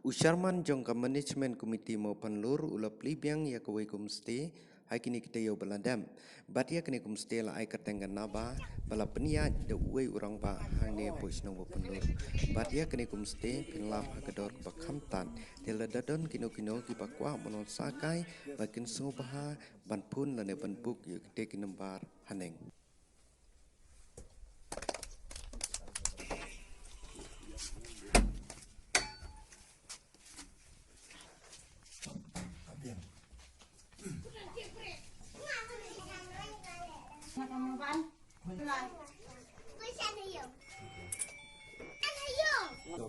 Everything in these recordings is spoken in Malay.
Usharman jong ka management committee mo panlur ulap libyang ya kawai kumste hai kini kita yo baladam bat ya kini kumste la ai katengan naba bala penia de uai urang ba hang ne pois nang mo panlur bat ya kini kumste pinlap hakador ba khamtan tela dadon kino ki bakwa monon sakai bakin sungubaha ban pun la ne ban buk yo kite kinembar haneng.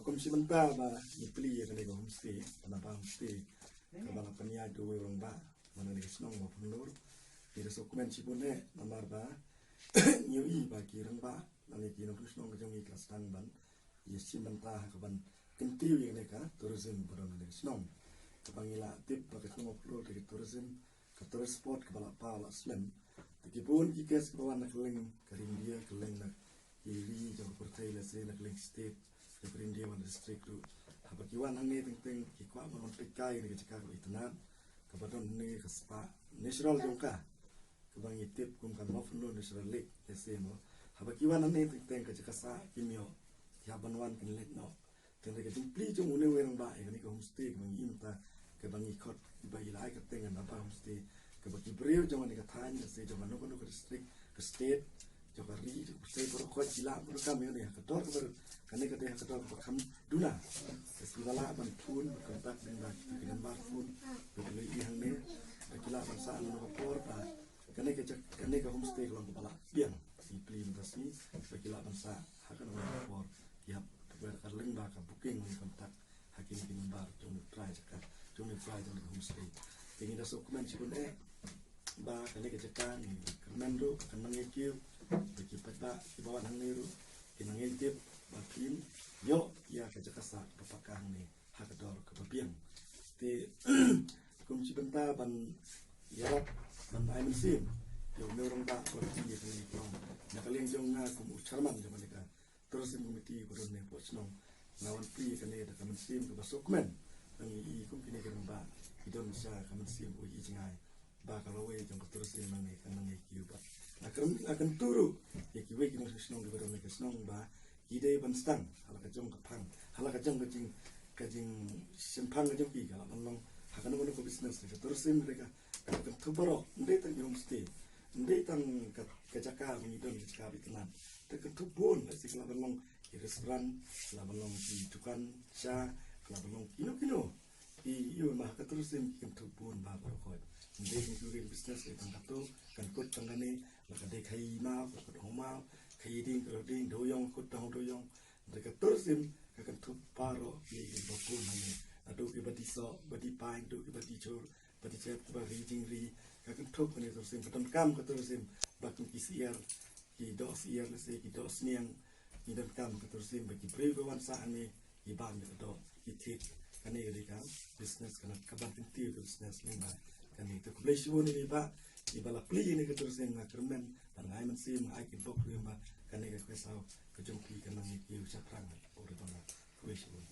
Komisi Mentah ba dipilih ya kali homestay, kenapa homestay? Kalau penia dua orang ba, mana ni senang ba penur. Kira dokumen cipone nomor ba, nyui ba kirang ba, nanti kira senang kerja ni kelas tang ban. Yesi Mentah kaban kentiu yang mereka tourism pada nanti senang. Kepangila tip pakai senang upload dari tourism, ke tourist spot kepala pala slam. Tekipun kikas kawan nak leng karim dia keleng nak iri jauh pertai lesen nak leng state. Perindia wan district tu habakiwan hangni teng kikwa manon pikai ni kecakar itanan kabadon ni kaspa natural jongka kabang itip kum kan mafno natural lake esemo habakiwan hangni teng kecakasa kimio yabanwan kinlet no teng ke simpli jong une werang ba ni ko homestay kabang imta kabang ikot ba ilai ka teng na ba homestay kabaki brio jong ni ka than se jong no ko district ke state Jokari, saya berkot gila, berkam ini ya, kedor karena kita yang kedor berkam duna, sesuatu bantuan berkontak dengan barfun, berbeli yang ni, gila bangsa anu kapor, karena ke homestay kalau kepala biang, si beli mentasi, gila bangsa akan orang kapor, tiap berkaleng bakal booking kontak, hakim dengan bar, jom try cakap, jom homestay, ini dah dokumen sipun ba kali kejakan ni kerman ru akan mengekil bagi pada bawa nang niru kinang intip bakin yo ya kejakasa papakang ni hakador kebabiang ti kum cibenta ban yarap ban ai mesin yo merong ba berarti ni ni long nakaling jong nga kum ucharman jaman ka terus komiti boron ne posnong nawan pri kane da kamensim ke basokmen ang i kum kini kan ba idon sa kamensim o i jingai ba kalau we jong terus ini nang kiu ba akan turu ya kiwe kino senong di badan mereka senong ba ide ban stang hala ka jong kapang hala ka jong kajing sempang ka jong pi kala manong hakan mo ko business terus ini mereka akan tubaro ndai tang homestay ndai tang kajaka ni don kajaka bitenan tekan tubon si kala manong ki restoran kala manong ki dukan sha kala manong kino iyo mah ka terus ini kan tubon ba ko ndai ni business itu satu kan kut tangane lakade khai ma ko homa khai ding ko ding doyong kut tang doyong mereka tersim akan tu paro ni bapun ni adu ke bati so bati pain tu ke bati chor bati cep ke bati jingri akan tu ni tersim patam kam ko tersim bakun kisiar ki dos iar le se ki dos niang ni dan kam ko tersim bagi prewan sa ni ki ban ni do ki tit kane ga business kana kaban ti business ni ba kan itu kubleshi woni ni ba ibala pli ni terus yang kermen dan ai men sim ai ki bok ri ba kan ni ka sao ka jong pi kan ni ki ucap rang ore bana kubleshi woni